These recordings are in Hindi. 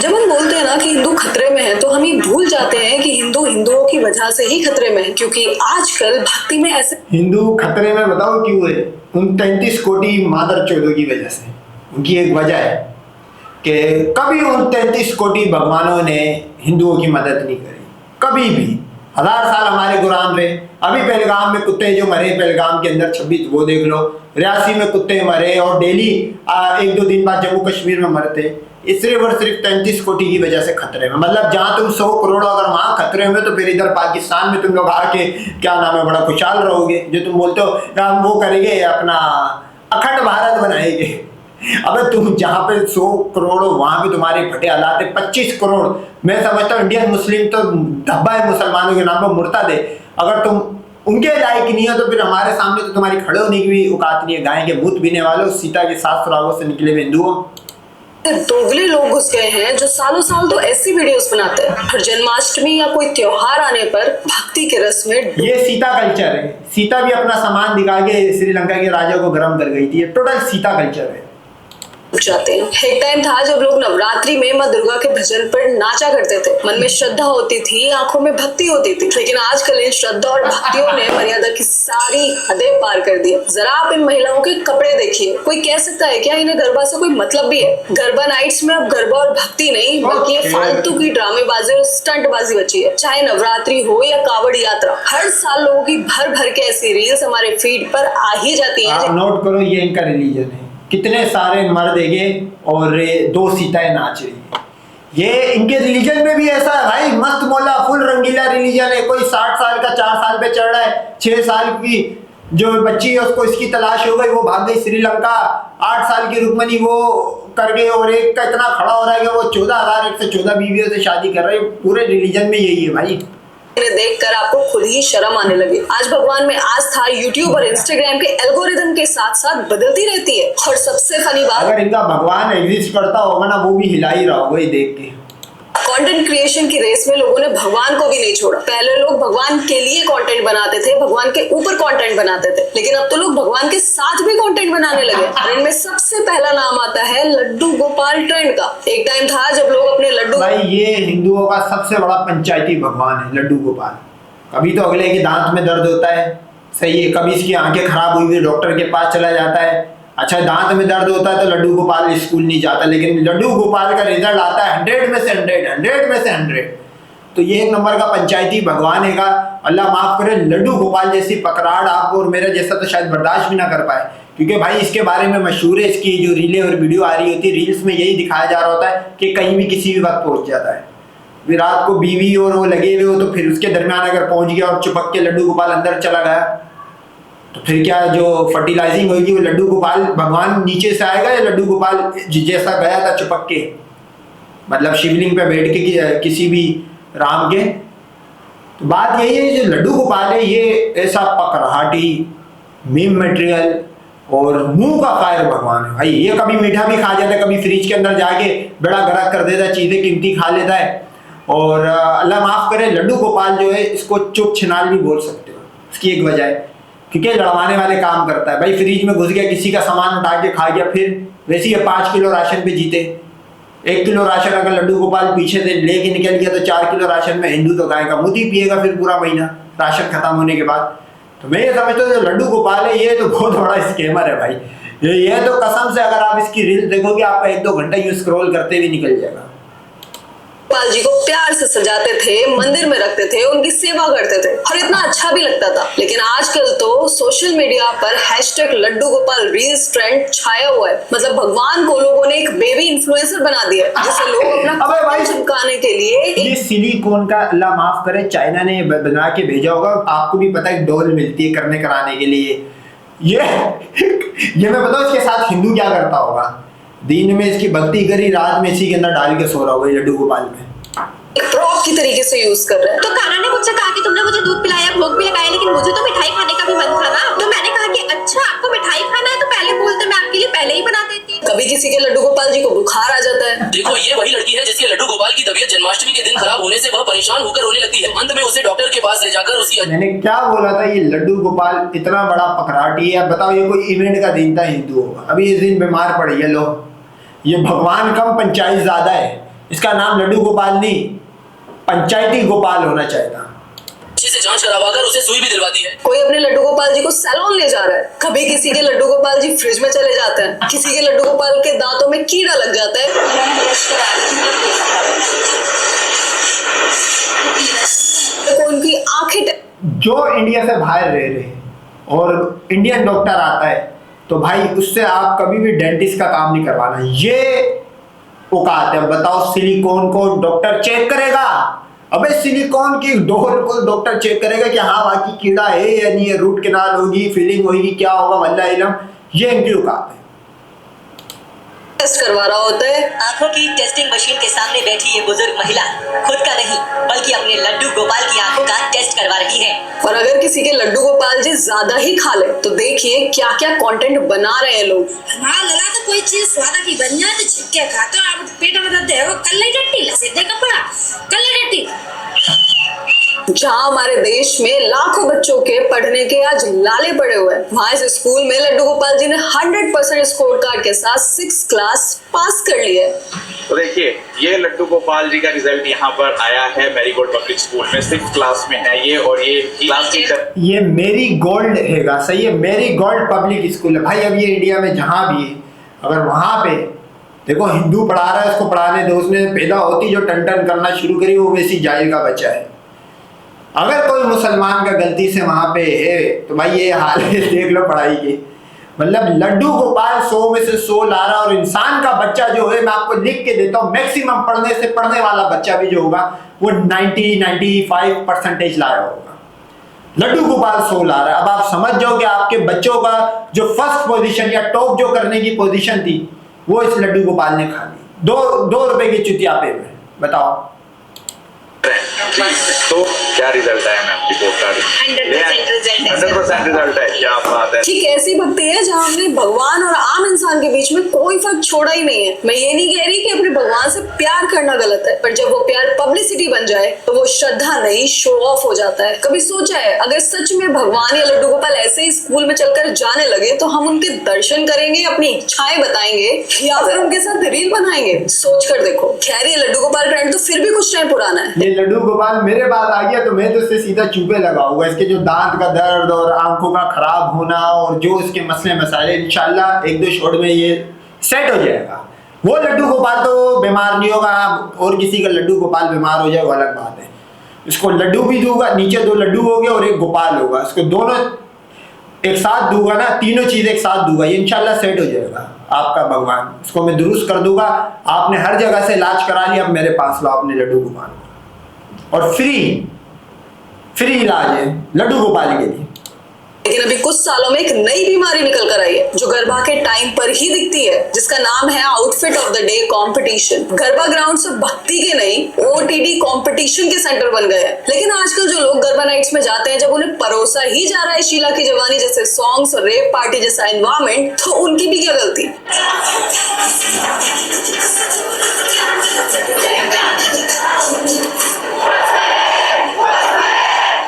जब हम बोलते हैं ना कि हिंदू खतरे में है तो हम ये भूल जाते हैं कि हिंदू हिंदुओं की वजह से ही खतरे में है, क्योंकि आजकल भक्ति में ऐसे हिंदू खतरे में बताओ क्यों है? उन 33 कोटि मादर चौदह की वजह से। उनकी एक वजह है कि कभी उन 33 कोटि भगवानों ने हिंदुओं की मदद नहीं करी, कभी भी। 1000 साल हमारे गुलाम रहे। अभी पहलगाम में कुत्ते जो मरे, पहलगाम के अंदर 26 वो देख लो, रियासी में कुत्ते मरे, और डेली 1-2 दिन बाद जम्मू कश्मीर में मरते। सिर्फ और सिर्फ 33 कोटि की वजह से खतरे में। मतलब जहां तुम 100 करोड़ अगर वहां खतरे में, तो फिर इधर पाकिस्तान में तुम लोग आके क्या नाम है बड़ा खुशहाल रहोगे, जो तुम बोलते हो हम वो करेंगे, अपना अखंड भारत बनाएंगे। अबे तुम जहां पे 100 करोड़ हो वहां भी तुम्हारे फटे हालात है। 25 करोड़ मैं समझता हूँ इंडियन मुस्लिम तो धब्बा है मुसलमानों के नाम पर, मुर्ताद है। अगर तुम उनके लायक नहीं हो तो फिर हमारे सामने तो तुम्हारी खड़े होने की भी औकात नहीं है। गाय के भूत पीने वालों, सीता के 7 सुरागों से निकले हुए हिंदुओं। दोगले लोग घुस गए हैं जो सालों साल तो ऐसी वीडियोस बनाते हैं, हर जन्माष्टमी या कोई त्योहार आने पर भक्ति के रस में ये सीता कल्चर है। सीता भी अपना सामान दिखा के श्रीलंका के राजा को गर्म कर गई थी। ये टोटल सीता कल्चर है। जाते हैं। एक टाइम था जब लोग नवरात्रि में माँ दुर्गा के भजन पर नाचा करते थे, मन में श्रद्धा होती थी, आंखों में भक्ति होती थी। लेकिन आजकल इन श्रद्धा और भक्तियों ने मर्यादा की सारी हदें पार कर दी। जरा आप इन महिलाओं के कपड़े देखिए। कोई कह सकता है क्या इन्हें गरबा से कोई मतलब भी है? गरबा नाइट्स में अब गरबा और भक्ति नहीं, बल्कि ये फालतू की ड्रामेबाजी और स्टंटबाजी बची है। चाहे नवरात्रि हो या कावड़ यात्रा, हर साल लोगों की भर भर के ऐसी रील्स हमारे फीड पर आ ही जाती है। नोट करो, ये इनका रिलीजन है। कितने सारे मर्द है और 2 सीताएं नाच रही है। ये इनके रिलीजन में भी ऐसा है भाई, मस्त मौला फुल रंगीला रिलीजन है। कोई 60 साल का 4 साल पे चढ़ रहा है, 6 साल की जो बच्ची है उसको इसकी तलाश हो गई, वो भाग गई श्रीलंका। 8 साल की रुक्मणी वो कर गई, और एक का इतना खड़ा हो रहा है कि वो 14,114 बीवियों से शादी कर रहे हैं। पूरे रिलीजन में यही है भाई। देखकर आपको खुद ही शर्म आने लगे। आज भगवान में आस्था यूट्यूब और इंस्टाग्राम के एल्गोरिदम के साथ साथ बदलती रहती है। और सबसे फनी बात, अगर इनका भगवान एग्जिस्ट करता होगा ना, वो भी हिला ही रहा होगा ये देख के। कंटेंट क्रिएशन की रेस में लोगों ने भगवान को भी नहीं छोड़ा। पहले लोग भगवान के लिए कंटेंट बनाते थे, भगवान के ऊपर कंटेंट बनाते थे, लेकिन अब तो लोग भगवान के साथ भी कंटेंट बनाने लगे। और इनमें सबसे पहला नाम आता है लड्डू गोपाल ट्रेंड का। एक टाइम था जब लोग अपने लड्डू, भाई ये हिंदुओं का सबसे बड़ा पंचायती भगवान है लड्डू गोपाल। कभी तो अगले के दांत में दर्द होता है, सही है, कभी इसकी आंखें खराब हुई हुई डॉक्टर के पास चला जाता है। अच्छा, दांत में दर्द होता है तो लड्डू गोपाल स्कूल नहीं जाता, लेकिन लड्डू गोपाल का रिजल्ट आता है 100 में से 100। तो ये एक नंबर का पंचायती भगवान है का। अल्लाह माफ करे, लड्डू गोपाल जैसी पकड़ाड़ आपको और मेरे जैसा तो शायद बर्दाश्त भी ना कर पाए, क्योंकि भाई इसके बारे में मशहूर है। इसकी जो रीलें और वीडियो आ रही होती है, रील्स में यही दिखाया जा रहा होता है कि कहीं भी किसी भी वक्त पहुंच जाता है। रात को बीवी और वो लगे हुए हो, तो फिर उसके दरमियान अगर पहुंच गया और चिपक के लड्डू गोपाल अंदर चला गया, तो फिर क्या जो फर्टिलाइजिंग होगी वो लड्डू गोपाल भगवान नीचे से आएगा या लड्डू गोपाल जैसा गया था चिपक के, मतलब शिवलिंग पे बैठ के किसी भी राम के। तो बात यही है, जो लड्डू गोपाल है ये ऐसा पकड़हाटी मीम मटेरियल और मुंह का फायर भगवान है भाई। ये कभी मीठा भी खा जाता है, कभी फ्रिज के अंदर जाके बड़ा गरक कर देता है, चीजें कीमती खा लेता है। और अल्लाह माफ करे, लड्डू गोपाल जो है इसको चुप छिनाल भी बोल सकते हो। इसकी एक वजह है क्योंकि लड़वाने वाले काम करता है भाई। फ्रिज में घुस गया, किसी का सामान उठा के खा गया, फिर वैसे ही 5 किलो राशन पे जीते। 1 किलो राशन अगर लड्डू गोपाल पीछे से लेके निकल गया तो 4 किलो राशन में हिंदू तो गाय का मुंह ही पिएगा फिर पूरा महीना राशन खत्म होने के बाद। तो मैं ये समझता हूँ जो लड्डू गोपाल है ये तो बहुत बड़ा स्कैमर है भाई। ये तो कसम से अगर आप इसकी रील देखोगे आपका 1-2 घंटा यूं स्क्रॉल करते हुए निकल जाएगा। गोपाल जी को प्यार से सजाते थे, मंदिर में रखते थे, उनकी सेवा करते थे और इतना अच्छा भी लगता था। लेकिन आजकल तो सोशल मीडिया पर #लड्डू गोपाल रील्स ट्रेंड छाया हुआ है। मतलब भगवान को लोगों ने एक बेबी इन्फ्लुएंसर बना दिया है, जिसे लोग अपना चिपकाने के लिए ये सिलिकॉन का, अल्लाह माफ करे, चाइना ने बना के भेजा होगा। आपको भी पता है डॉल मिलती है करने कराने के लिए। ये मैं बताऊं इसके साथ हिंदू क्या करता होगा। दिन में इसकी भक्ति करी, रात में इसी के अंदर डाल के सो रहा होगा लड्डू गोपाल में। एक प्रॉप की तरीके से यूज कर रहे हैं। तो कान्हा ने मुझसे कहा कि तुमने मुझे दूध पिलाया, भोग भी लगाया, लेकिन मुझे तो मिठाई खाने का भी मन था ना। तो मैंने कहा कि अच्छा आपको मिठाई खाना है तो पहले बोलते, मैं आपके लिए पहले ही बना देती। कभी किसी के लड्डू गोपाल जी को बुखार आ जाता है। देखो ये वही लड़की है जिसके लड्डू गोपाल की तबीयत जन्माष्टमी के दिन खराब होने से वह परेशान होकर रोने लगती है। अंत में उसे डॉक्टर के पास ले जाकर उसी, मैंने क्या बोला था, ये लड्डू गोपाल इतना बड़ा पकड़ाटी है। बताओ ये कोई इवेंट का दिन था हिंदुओं का, अभी इस दिन बीमार पड़ी है। लो ये भगवान कम पंचायत ज्यादा है। इसका नाम लड्डू गोपाल नहीं, पंचायती गोपाल होना चाहिए था। अच्छे से जांच करवाकर उसे सुई भी दिलवाती है। कोई अपने लड्डू गोपाल जी को सैलून ले जा रहा है, कभी किसी के लड्डू गोपाल जी फ्रिज में चले जाते हैं, किसी के लड्डू गोपाल के दांतों में कीड़ा लग जाता है, तो उनकी आंखें जो इंडिया से बाहर रह रहे हैं और इंडियन डॉक्टर आता है तो भाई उससे आप कभी भी डेंटिस्ट का काम नहीं करवाना। ये औकात है। बताओ, सिलिकॉन को डॉक्टर चेक करेगा? अबे सिलिकॉन की डोर को डॉक्टर चेक करेगा कि हाँ बाकी कीड़ा है या नहीं है, रूट कैनाल होगी, फीलिंग होगी, क्या होगा, वल्लाह इल्म। ये इनकी औकात है। टेस्ट करवा रहा होता है। आंखों की टेस्टिंग मशीन के सामने बैठी ये बुजुर्ग महिला खुद का नहीं बल्कि अपने लड्डू गोपाल की आंखों का टेस्ट करवा रही है। और अगर किसी के लड्डू गोपाल जी ज्यादा ही खा ले तो देखिए क्या क्या कंटेंट बना रहे हैं लोग। हाँ लला तो कोई चीज स्वादा की बन जाए तो छिपके खाते हो, आप पेट में दर्द है वो कल्ले टट्टी लसीदे कपड़ा कल्ले टट्टी। जहाँ हमारे देश में लाखों बच्चों के पढ़ने के आज लाले पड़े हुए हैं, वहाँ इस स्कूल में लड्डू गोपाल जी ने 100% स्कोर कार्ड के साथ 6th क्लास पास कर ली है। तो देखिए ये लड्डू गोपाल जी का रिजल्ट यहाँ पर आया है मैरीगोल्ड पब्लिक स्कूल में, 6th क्लास में है ये। और ये क्लास टीचर, ये मेरी गोल्ड हैगा, सही है, मेरी गोल्ड पब्लिक स्कूल है भाई। अब ये इंडिया में जहाँ भी है, अगर वहाँ पे देखो हिंदू पढ़ा रहा है, उसको पढ़ाने दो। उसने पैदा होती जो टन टन करना शुरू करी वो वैसी जाहिल का बच्चा है। अगर कोई मुसलमान का गलती से वहाँ पे है तो भाई ये हाल है, देख लो पढ़ाई के। मतलब लड्डू गोपाल 100 में से 100 ला रहा, और इंसान का बच्चा जो है मैं आपको लिख के देता हूँ, मैक्सिमम पढ़ने वाला बच्चा भी जो होगा वो 90-95% लाया होगा। लड्डू गोपाल 100 ला रहा है। अब आप समझ जाओ कि आपके बच्चों का जो फर्स्ट पोजीशन या टॉप जो करने की पोजीशन थी वो इस लड्डू गोपाल ने खा ली। 2 रुपए की चुतिया पे में। बताओ तो क्या रिजल्ट आया मैम रिपोर्ट का? 100% रिजल्ट है। क्या बात है। ठीक ऐसी भक्ति है जहाँ हमने भगवान और आम इंसान के बीच में कोई फर्क छोड़ा ही नहीं है। मैं ये नहीं कह रही कि अपने भगवान से प्यार करना गलत है, पर जब वो प्यार पब्लिसिटी बन जाए तो वो श्रद्धा नहीं शो ऑफ हो जाता है। कभी सोचा है अगर सच में भगवान या लड्डू गोपाल ऐसे ही स्कूल में चलकर जाने लगे तो हम उनके दर्शन करेंगे, अपनी इच्छाएं बताएंगे या फिर उनके साथ रील बनाएंगे? सोच कर देखो। खैर ये लड्डू गोपाल ट्रेंड तो फिर भी कुछ टाइम पुराना है। ये लड्डू गोपाल मेरे बाद आ गया तो मैं तो इससे सीधा चूपे लगाऊंगा। इसके जो दांत का दर्द और आंखों का खराब होना और जो इसके मसले मसाले, इंशाल्लाह 1-2 शॉट में ये सेट हो जाएगा। वो लड्डू गोपाल तो बीमार नहीं होगा, और किसी का लड्डू गोपाल बीमार हो जाए वो अलग बात है। इसको लड्डू भी दूंगा, नीचे 2 लड्डू हो गए और 1 गोपाल होगा, इसको दोनों एक साथ दूंगा ना, तीनों चीज एक साथ दूंगा, ये इंशाल्लाह सेट हो जाएगा। आपका भगवान इसको मैं दुरुस्त कर दूंगा। आपने हर जगह से इलाज करा लिया, अब मेरे पास लो अपने लड्डू गोपाल और फ्री इलाज है लड्डू गोपाल के लिए। लेकिन अभी कुछ सालों में एक नई बीमारी निकल कर आई है जो गरबा के टाइम पर ही दिखती है, जिसका नाम है outfit of the day competition. Garba ground से भक्ति के नहीं OTT कंपटीशन के सेंटर बन गए हैं। लेकिन आजकल जो लोग गरबा नाइट्स में जाते हैं, जब उन्हें परोसा ही जा रहा है शीला की जवानी जैसे सॉन्ग्स और रेव पार्टी जैसा एनवायरमेंट, तो उनकी भी क्या गलती?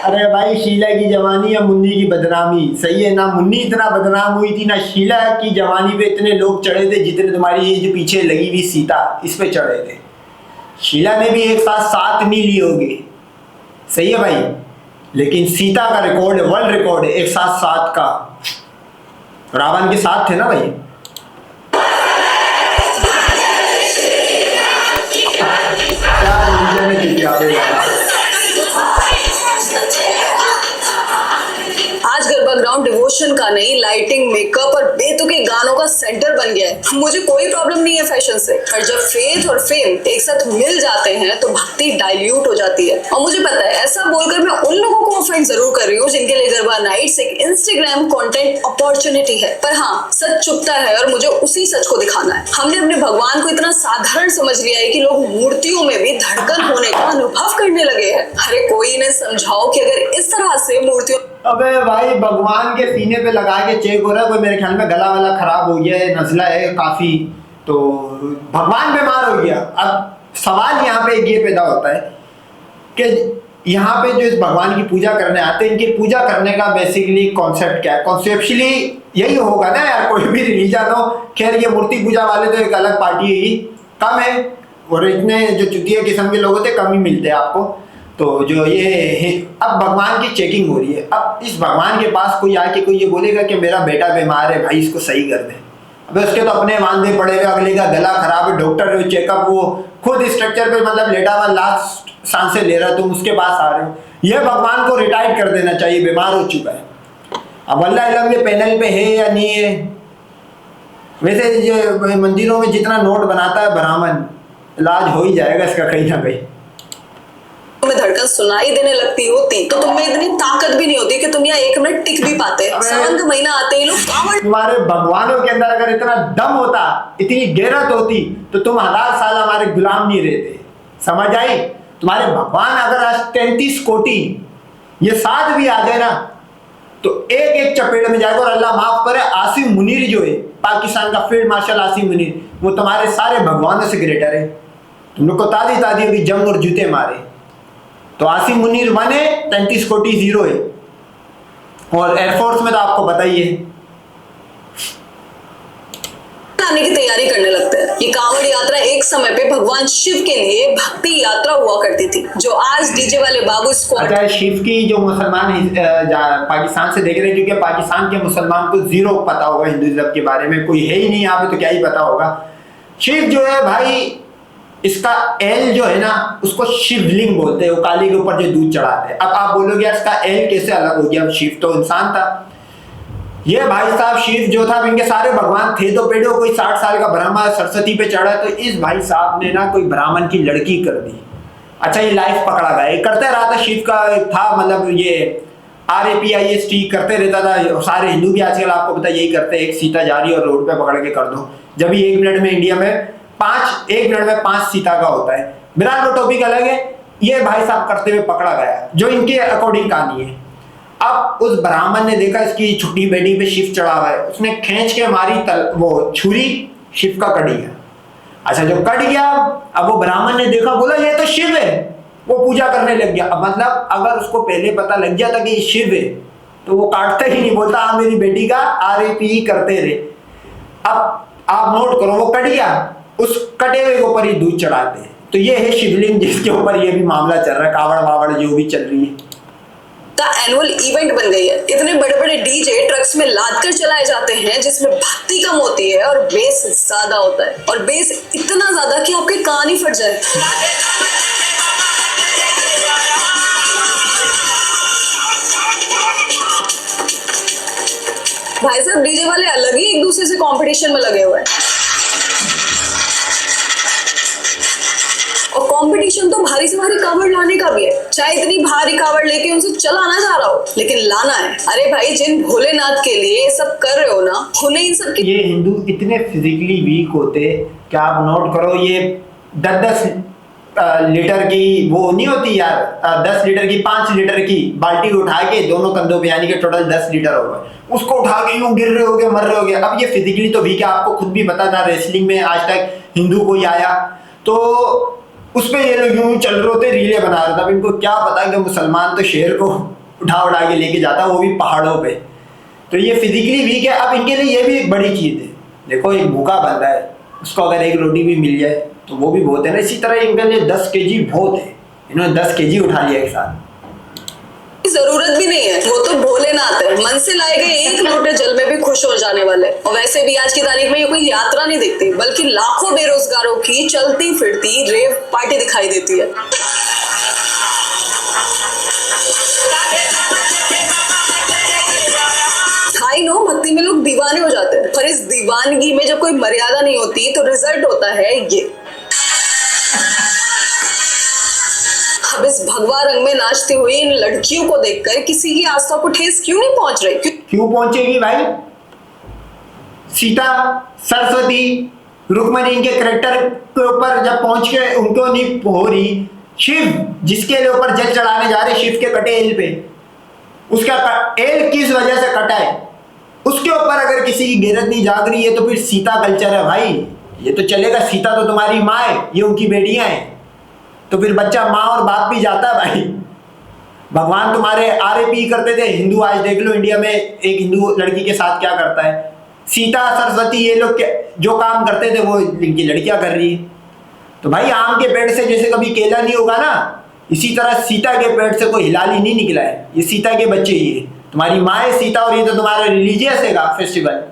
अरे भाई शीला की जवानी या मुन्नी की बदनामी, सही है ना? मुन्नी इतना बदनाम हुई थी ना, शीला की जवानी पे इतने लोग चढ़े थे जितने तुम्हारी ये जो पीछे लगी हुई सीता इस पे चढ़े थे। शीला ने भी एक साथ 7 नहीं ली होगी, सही है भाई, लेकिन सीता का रिकॉर्ड है, वर्ल्ड रिकॉर्ड है, एक साथ 7 का। रावण के साथ थे ना भाई। आज गरबा ग्राउंड डिवोशन का नहीं, लाइटिंग, मेकअप और बेतुके गानों का सेंटर बन गया है। मुझे कोई प्रॉब्लम नहीं है फैशन से, पर जब फेथ और फेम एक साथ मिल जाते हैं तो भक्ति डाइल्यूट हो जाती है। और मुझे पता है ऐसा बोलकर मैं उन लोगों को ऑफेंड जरूर कर रही हूँ जिनके लिए गरबा नाइट्स एक इंस्टाग्राम कंटेंट अपॉर्चुनिटी है, पर हाँ सच चुपता है और मुझे उसी सच को दिखाना है। हमने अपने भगवान को इतना साधारण समझ लिया है कि लोग मूर्तियों में भी धड़कन होने का अनुभव करने लगे हैं। अरे कोई इन्हें समझाओ कि अगर इस तरह से मूर्तियों। अबे भाई भगवान के सीने पे लगा के चेक हो रहा है, कोई मेरे ख्याल में गला वाला खराब हो गया है, नजला है काफी, तो भगवान बीमार हो गया। अब सवाल यहाँ पे ये पैदा होता है कि यहाँ पे जो इस भगवान की पूजा करने आते हैं, इनकी पूजा करने का बेसिकली कॉन्सेप्ट क्या है? कॉन्सेप्चुअली यही होगा ना यार, कोई भी रिलीजन हो। खैर ये मूर्ति पूजा वाले तो एक अलग पार्टी है, कम है, और इतने जो चुतिया किस्म के लोग होते कम ही मिलते हैं आपको। तो जो ये है, अब भगवान की चेकिंग हो रही है। अब इस भगवान के पास कोई आके कोई ये बोलेगा कि मेरा बेटा बीमार है, भाई इसको सही कर दे, अबे उसके तो अपने वांदे पड़ेगा, अगले का गला खराब है, डॉक्टर चेकअप, वो खुद स्ट्रक्चर पे मतलब लेटा हुआ लास्ट सांसें ले रहा, तुम उसके पास आ रहे हो। यह भगवान को रिटायर कर देना चाहिए, बीमार हो चुका है। अब अल्लाह अलम के पैनल पे है या नहीं है। वैसे जो मंदिरों में जितना नोट बनाता है ब्राह्मण, इलाज हो ही जाएगा इसका कहीं ना कहीं। तुम्हें धड़कन सुनाई देने लगती होती तो तुम्हें इतनी ताकत भी नहीं होती कि तुम यहाँ 1 मिनट टिक भी पाते। सावन का महीना आते ही लोग कावड़। तुम्हारे भगवानों के अंदर अगर इतना दम होता, इतनी गैरत होती, तो तुम 1000 साल हमारे गुलाम नहीं रहते। समझ आई? तुम्हारे भगवान अगर आज 33 कोटि ये 7 भी आ जाए ना, तो एक एक चपेट में जाएगा। और अल्लाह माफ करे, आसिम मुनीर जो है पाकिस्तान का फील्ड मार्शल आसिम मुनीर, वो तुम्हारे सारे भगवानों से ग्रेटर है। तुम लोग को तादी तादी अभी जंग और जूते मारे, तो आसिम मुनीर 1 है, 33 कोटि 0 है। और एयरफोर्स में तो आपको पता ही है, आने की तैयारी करने लगते हैं। ये कांवड़ यात्रा एक समय पे भगवान शिव के लिए भक्ति यात्रा हुआ करती थी, जो आज डीजे वाले बाबू स्क्वाड। अच्छा, शिव की जो मुसलमान पाकिस्तान से देख रहे हैं, क्योंकि पाकिस्तान के मुसलमान को 0 पता होगा हिंदुइज्म के बारे में, कोई है ही नहीं यहाँ पे, तो क्या ही पता होगा। शिव जो है भाई, इसका एल जो है ना, उसको शिवलिंग बोलते हैं, वो काली के ऊपर जो दूध चढ़ाते हैं। अब आप बोलोगे यार इसका एल कैसे अलग हो गया, शिव तो इंसान था। ये भाई साहब शिव जो था, इनके सारे भगवान थे तो पेड़ो, कोई 60 साल का ब्रह्मा सरस्वती पे चढ़ा, तो इस भाई साहब ने ना कोई ब्राह्मण की लड़की कर दी। अच्छा, ये लाइफ पकड़ा गया, ये करते रहा था। शिव का था मतलब ये RAPIST करते रहता था। सारे हिंदू भी आजकल आपको पता यही करते हैं, एक सीता जा रही है और रोड पे पकड़ के कर दो। जब 1 मिनट में इंडिया में 1 मिनट में 5 सीता का होता है। बिना वो टॉपिक अलग है, ये भाई साहब करते हुए पकड़ा गया, जो इनके अकॉर्डिंग कहानी है। अब उस ब्राह्मण ने देखा इसकी छोटी बेटी पे शिव चढ़ा हुआ है, उसने खींच के मारी वो छुरी, शिव का कट गया। अच्छा, जब कट गया, अब वो ब्राह्मण ने देखा, बोला ये तो शिव है, वो पूजा करने लग गया। अब मतलब अगर उसको पहले पता लग गया था कि ये शिव है, तो वो काटता ही नहीं, बोलता हाँ मेरी बेटी का RAP करते रहे। अब आप नोट करो, वो कट गया, उस कटे हुए के ऊपर ही दूध चढ़ाते हैं। तो ये है शिवलिंग, जिसके ऊपर ये भी मामला चल रहा है, कावड़ वावड़ जो भी चल रही है का एनुअल इवेंट बन गई है। इतने बड़े बड़े डीजे ट्रक्स में लाद कर चलाए जाते हैं, जिसमें भक्ति कम होती है और बेस ज्यादा होता है, और बेस इतना ज्यादा कि आपके कान ही फट जाए। भाई साहब, डीजे वाले अलग ही एक दूसरे से कंपटीशन में लगे हुए हैं, और कंपटीशन तो भारी से भारी कावड़ लाने का भी है। चाहे इतनी भारी कावड़ लेके उनसे चलाना जा रहा हो, लेकिन लाना है। अरे भाई, जिन भोलेनाथ के लिए ये सब कर रहे हो ना, उन्हें इन सब की। ये हिंदू इतने फिजिकली वीक होते कि आप नोट करो, ये 10-10 लीटर की वो नहीं होती यार, 10 लीटर की 5 लीटर की बाल्टी उठा के दोनों कंधों पे, यानी कि टोटल 10 लीटर हो गए, उसको उठा के यूं गिर रहे होगे, मर रहे होगे। अब ये फिजिकली तो वीक है, आपको खुद भी पता था, रेसलिंग में आज तक हिंदू कोई आया तो उसमें ये लोग यूं चल रहे होते, रीले बना रहे थे। अब इनको क्या पता कि मुसलमान तो शेर को उठा उठा के लेके जाता, वो भी पहाड़ों पे। तो ये फिजिकली वीक है। अब इनके लिए ये भी एक बड़ी चीज़ है। देखो, एक भूखा बंदा है, उसको अगर एक रोटी भी मिल जाए तो वो भी बहुत है ना। इसी तरह इनके लिए 10 केजी बहुत है, इन्होंने 10 केजी उठा लिया एक साथ। जरूरत भी नहीं है, वो तो भोलेनाथ है, मन से लाए गए 1 लोटे जल में भी खुश हो जाने वाले। और वैसे भी आज की तारीख में ये कोई यात्रा नहीं दिखती, बल्कि लाखों बेरोजगारों की चलती फिरती रेव पार्टी दिखाई देती है। आई नो, भक्ति में लोग दीवाने हो जाते हैं, पर इस दीवानगी में जब कोई मर्यादा नहीं होती तो रिजल्ट होता है ये। अब इस भगवा रंग में नाचती हुई इन लड़कियों को देखकर किसी की आस्था को ठेस क्यों नहीं पहुंच रही? क्यों पहुंचेगी भाई? सीता, सरस्वती, रुक्मणी, इनके कैरेक्टर के ऊपर जब पहुंच के उनको नहीं हो रही। शिव, जिसके ऊपर जल चढ़ाने जा रहे, शिव के कटे एल पे, उसका एल किस वजह से कटा है, उसके ऊपर अगर किसी की गैरत नहीं जाग रही है, तो फिर सीता कल्चर है भाई, ये तो चलेगा। सीता तो तुम्हारी माँ है, ये उनकी बेटियां हैं, तो फिर बच्चा माँ और बाप भी जाता है भाई। भगवान तुम्हारे RAP करते थे, हिंदू आज देख लो इंडिया में एक हिंदू लड़की के साथ क्या करता है। सीता, सरस्वती, ये लोग जो काम करते थे वो इनकी लड़कियां कर रही है। तो भाई आम के पेड़ से जैसे कभी केला नहीं होगा ना, इसी तरह सीता के पेड़ से कोई हिलाली नहीं निकला है। ये सीता के बच्चे ही है, तुम्हारी माँ है सीता, और ये तो तुम्हारा रिलीजियस है फेस्टिवल।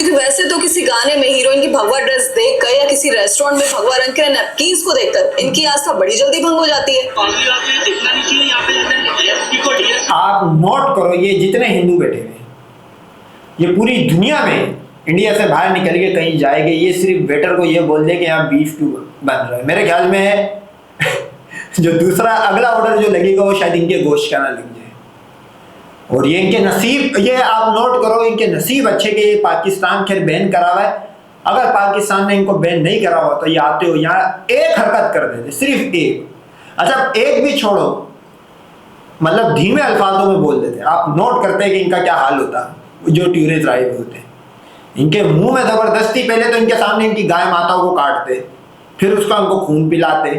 वैसे तो किसी गाने में हीरोइन की भगवा ड्रेस देखकर या किसी रेस्टोरेंट में भगवा रंग के नैपकिन्स को देखकर इनकी आस्था बड़ी जल्दी भंग हो जाती है। आप नोट करो, ये जितने हिंदू बैठे हुए, ये पूरी दुनिया में इंडिया से बाहर निकल के कहीं जाएंगे, ये सिर्फ वेटर को ये बोल दे कि यहाँ बीफ क्यों बन रहा है। मेरे ख्याल में जो दूसरा अगला ऑर्डर जो लगेगा वो शायद इनके गोश्त का ना लग जाए। और ये इनके नसीब, ये आप नोट करो, इनके नसीब अच्छे कि ये पाकिस्तान खैर बैन करा हुआ है। अगर पाकिस्तान ने इनको बैन नहीं करा हुआ तो ये आते हो यहाँ एक हरकत कर देते, सिर्फ एक। अच्छा एक भी छोड़ो, मतलब धीमे अल्फाजों में बोल देते। आप नोट करते हैं कि इनका क्या हाल होता है जो टूरिस्ट आए हुए होते हैं। इनके मुंह में जबरदस्ती, पहले तो इनके सामने इनकी गाय माताओं को काटते, फिर उसका उनको खून पिलाते,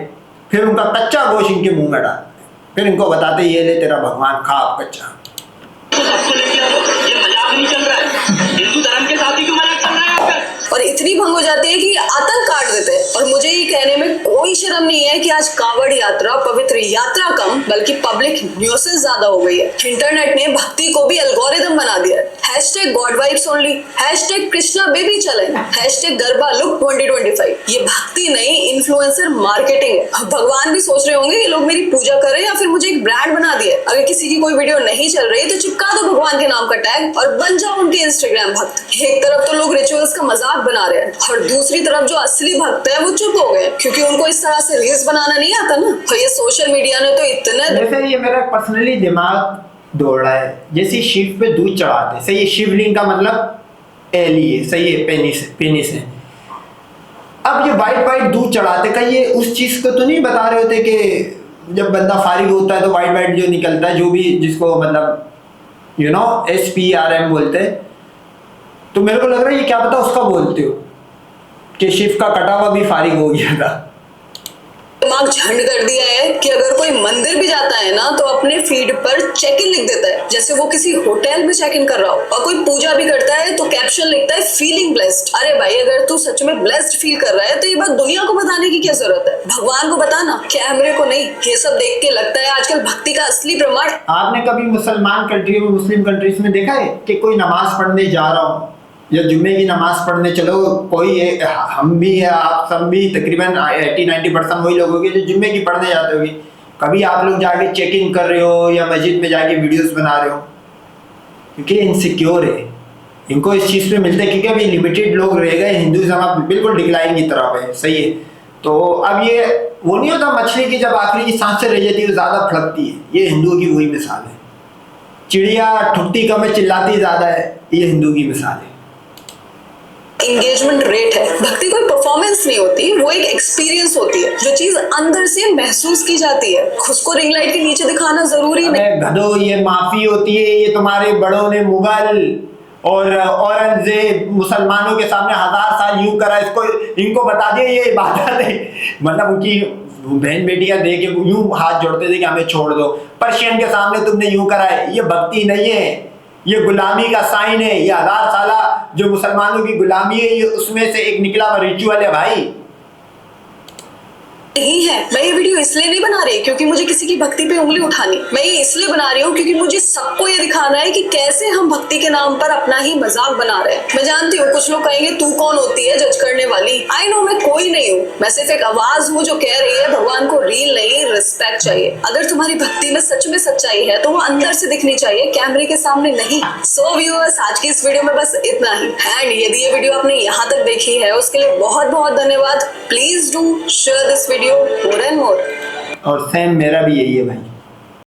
फिर उनका कच्चा गोश्त इनके मुंह में डालते, फिर इनको बताते ये ले तेरा भगवान खा आप कच्चा। ये मजाक नहीं चल रहा है, हिंदू धर्म के साथ ही क्यों मजाक चल रहा है आपका? और इतनी भंग हो जाती है कि आतंक काट देते हैं। और मुझे ये कहने में कोई शर्म नहीं है कि आज कांवड़ यात्रा, पवित्र यात्रा कम बल्कि पब्लिक न्यूसेंस ज्यादा हो गई है। इंटरनेट ने भक्ति को भी एल्गोरिदम बना दिया है। #God vibes only, #Krishna baby challenge, #garba look 2025। ये भक्ति नहीं, इन्फ्लुएंसर मार्केटिंग है। भगवान भी सोच रहे होंगे ये लोग मेरी पूजा करें या फिर मुझे एक ब्रांड बना दिया। अगर किसी की कोई वीडियो नहीं चल रही तो चिपका दो भगवान के नाम का टैग और बन जाओ उनके इंस्टाग्राम भक्त। एक तरफ तो लोग रिचुअल्स का मजाक बना रहे हैं और दूसरी तरफ जो असली भक्त है वो चुप हो गए क्योंकि उनको इस तरह से रील्स बनाना नहीं आता ना। और ये सोशल मीडिया ने तो इतने, जैसे ये मेरा पर्सनली दिमाग दौड़ रहा है, जैसे शिव पे दूध चढ़ाते, सही है, शिवलिंग का मतलब एली है, सही है, पेनिस है। अब ये वाइट दूध चढ़ाते का ये उस चीज को तो नहीं बता रहे होते कि जब बंदा फारिग होता है तो वाइट जो निकलता है, जो भी जिसको मतलब SPRM बोलते हैं। तो मेरे को लग रहा है ये क्या पता उसका बोलते हो कि शिव का कटा हुआ भी फारिग हो गया था। दिमाग झंड कर दिया है कि अगर कोई मंदिर भी जाता है ना तो अपने फीड पर चेक इन लिख देता है जैसे वो किसी होटल में चेक इन कर रहा हो। और कोई पूजा भी करता है तो कैप्शन लिखता है फीलिंग ब्लेस्ड। अरे भाई अगर तू सच में ब्लेस्ड फील कर रहा है तो ये बात दुनिया को बताने की क्या जरूरत है? भगवान को बताना, कैमरे को नहीं। ये सब देख के लगता है आजकल भक्ति का असली प्रमाण। आपने कभी मुसलमान कंट्री में, मुस्लिम कंट्रीज में देखा है कि कोई नमाज पढ़ने जा रहा हो या जुम्मे की नमाज पढ़ने चलो, कोई हम भी है, आप सब भी तकरीबन 80-90% वही लोग होंगे जो जुम्मे की पढ़ने जाते होंगे। कभी आप लोग जाके चेक इन कर रहे हो या मस्जिद में जाके वीडियोस बना रहे हो? क्योंकि इनसिक्योर है, इनको इस चीज़ पे मिलता है क्योंकि अभी लिमिटेड लोग रह गए, हिंदुइज्म अब बिल्कुल डिक्लाइन की तरफ है, सही है। तो अब ये वो नहीं होता मछली की जब आखिरी की सांसें रह जाती है वो ज़्यादा फड़कती है, ये हिंदुओं की वही मिसाल है। चिड़िया ठुकती कम है चिल्लाती ज़्यादा है, ये हिंदू की मिसाल है। इंगेजमेंट रेट है। भक्ति कोई परफॉर्मेंस नहीं होती, वो एक एक्सपीरियंस होती है जो चीज अंदर से महसूस की जाती है। खुद को रिंग लाइट के नीचे दिखाना जरूरी नहीं। गधो ये माफी होती है, ये तुम्हारे बड़ों ने मुगल और औरंगजेब मुसलमानों के सामने 1000 साल यूं करा, इसको इनको बता दिया ये इबादत है। मतलब उनकी बहन बेटियां दे के यूं हाथ जोड़ते थे कि हमें छोड़ दो। पर्शियन के सामने तुमने यूं करा है, ये भक्ति नहीं है, ये गुलामी का साइन है। ये 1000 साल जो मुसलमानों की गुलामी है, ये उसमें से एक निकला हुआ रिचुअल है भाई। नहीं है। मैं ये वीडियो इसलिए नहीं बना रही क्योंकि मुझे किसी की भक्ति पे उंगली उठानी। मैं ये इसलिए बना रही हूँ क्योंकि मुझे सबको ये दिखाना है कि कैसे हम भक्ति के नाम पर अपना ही मजाक बना रहे हैं। मैं जानती हूँ कुछ लोग कहेंगे तू कौन होती है जज करने वाली। आई नो मैं कोई नहीं हूँ, मैं सिर्फ एक आवाज हूँ जो कह रही है भगवान को रील नहीं रिस्पेक्ट चाहिए। अगर तुम्हारी भक्ति में सच में सच्चाई है तो वो अंदर से दिखनी चाहिए, कैमरे के सामने नहीं। सो व्यूअर्स, आज की इस वीडियो में बस इतना ही। एंड यदि ये वीडियो आपने यहाँ तक देखी है उसके लिए बहुत बहुत धन्यवाद। Please do share this video more and more। और सेम मेरा भी यही है भाई।